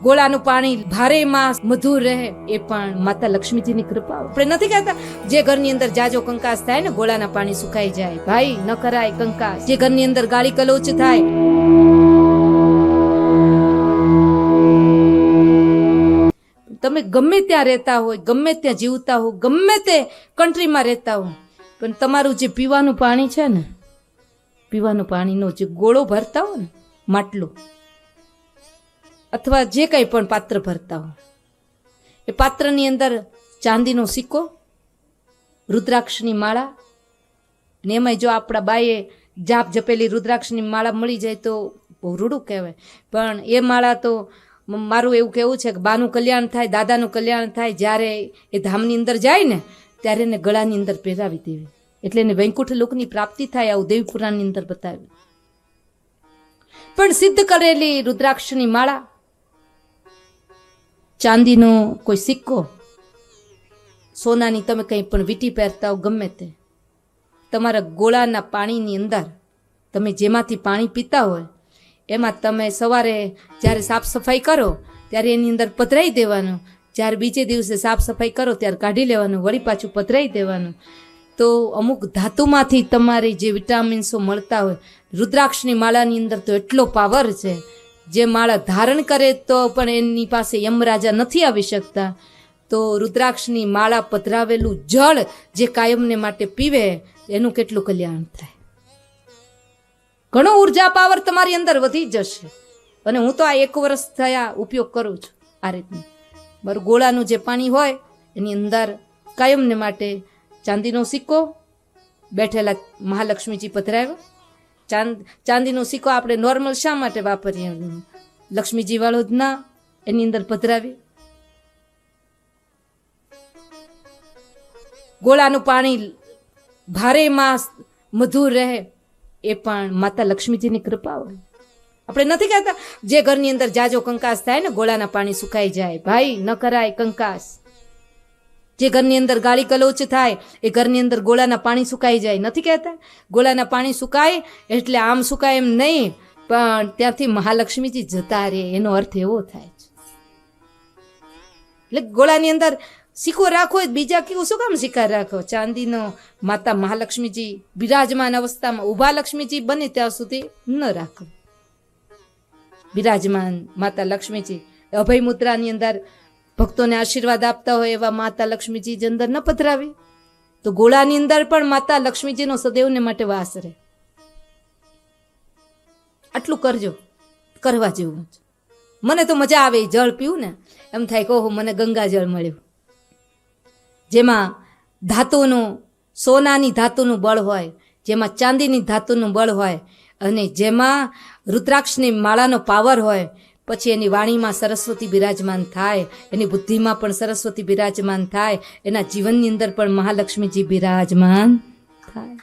ગોળાનું પાણી ભારે માસ મધુર રહે એ પણ માતા લક્ષ્મીજીની કૃપા. આપણે નથી કહેતા જે ઘરની અંદર જાજો કંકાસ થાય ને ગોળાના પાણી સુકાઈ જાય. ભાઈ ન કરાય કંકાસ. જે ઘરની અંદર ગાળી કલોચ થાય, તમે ગમે ત્યાં રહેતા હોય, ગમે ત્યાં જીવતા હો, ગમે તે કન્ટ્રીમાં રહેતા હો, પણ તમારું જે પીવાનું પાણી છે ને, પીવાનું પાણીનો જે ગોળો ભરતા હો ને, માટલું અથવા જે કંઈ પણ પાત્ર ભરતા હો, એ પાત્રની અંદર ચાંદીનો સિક્કો, રુદ્રાક્ષની માળા, ને એમાંય જો આપણા બાઈએ જાપ જપેલી રુદ્રાક્ષની માળા મળી જાય તો બહુ રૂડું કહેવાય. પણ એ માળા તો મારું એવું કહેવું છે કે બાનું કલ્યાણ થાય, દાદાનું કલ્યાણ થાય, જ્યારે એ ધામની અંદર જાય ને ત્યારે એને ગળાની અંદર પહેરાવી દેવી, એટલે એને વૈકુંઠ લોકની પ્રાપ્તિ થાય, આવું દેવી પુરાણની અંદર બતાવ્યું. પણ સિદ્ધ કરેલી રુદ્રાક્ષની માળા, ચાંદીનો કોઈ સિક્કો, સોનાની તમે કંઈ પણ વીંટી પહેરતા હો, ગમે તે, તમારા ગોળાના પાણીની અંદર તમે જેમાંથી પાણી પીતા હોય એમાં તમે સવારે જ્યારે સાફ સફાઈ કરો ત્યારે એની અંદર પધરાઈ દેવાનું, જ્યારે બીજે દિવસે સાફ સફાઈ કરો ત્યારે કાઢી લેવાનું, વળી પાછું પધરાઈ દેવાનું. તો અમુક ધાતુમાંથી તમારી જે વિટામિન્સો મળતા હોય, રુદ્રાક્ષની માળાની અંદર તો એટલો પાવર છે, જે માળા ધારણ કરે તો પણ એની પાસે યમરાજા નથી આવી શકતા. તો રુદ્રાક્ષની માળા પધરાવેલું જળ જે કાયમને માટે પીવે એનું કેટલું કલ્યાણ થાય. ઘણો ઉર્જા પાવર તમારી અંદર વધી જશે. અને હું તો આ 1 વર્ષ થયા ઉપયોગ કરું છું આ રીતનું. મારું ગોળાનું જે પાણી હોય એની અંદર કાયમને માટે ચાંદીનો સિક્કો, બેઠેલા મહાલક્ષ્મીજી પધરાવ્યો. ચાંદીનો સિક્કો આપણે નોર્મલ શા માટે વાપરીએ, લક્ષ્મીજી વાળો જ ના, એની અંદર પધરાવી. ગોળાનું પાણી ભારે માસ મધુર રહે એ પણ માતા લક્ષ્મીજીની કૃપા હોય. આપણે નથી કહેતા જે ઘરની અંદર જાજો કંકાસ થાય ને ગોળાના પાણી સુકાઈ જાય. ભાઈ ન કરાય કંકાસ. જે ઘરની અંદર ગાળી કલોચ થાય એ ઘરની અંદર ગોળાના પાણી સુકાઈ જાય. નથી કહેતા ગોળાના પાણી સુકાય એટલે આમ સુકાય એમ નહીં, પણ ત્યાંથી મહાલક્ષ્મીજી જતા રહે, એનો અર્થ એવો થાય છે. એટલે ગોળાની અંદર સિક્કો રાખો, બીજા કેવું શું કામ સિક્કા રાખો? ચાંદીનો માતા મહાલક્ષ્મીજી બિરાજમાન અવસ્થામાં ઊભા લક્ષ્મીજી બને ત્યાં સુધી ન રાખો. બિરાજમાન માતા લક્ષ્મીજી અભય મુદ્રાની અંદર ભક્તોને આશીર્વાદ આપતા હોય એવા માતા લક્ષ્મીજી જ અંદર ન પધરાવી તો ગોળાની અંદર પણ માતા લક્ષ્મીજીનો સદૈવને માટે વાસ રહે. આટલું કરજો, કરવા જેવું. મને તો મજા આવે જળ પીવું ને, એમ થાય કહો મને ગંગા જળ મળ્યું, જેમાં ધાતુનું, સોનાની ધાતુનું બળ હોય, જેમાં ચાંદીની ધાતુનું બળ હોય, અને જેમાં રુદ્રાક્ષની માળાનો પાવર હોય. પછી એની વાણીમાં સરસ્વતી બિરાજમાન થાય, એની બુદ્ધિમાં પણ સરસ્વતી બિરાજમાન થાય, એના જીવનની અંદર પણ મહાલક્ષ્મીજી બિરાજમાન થાય.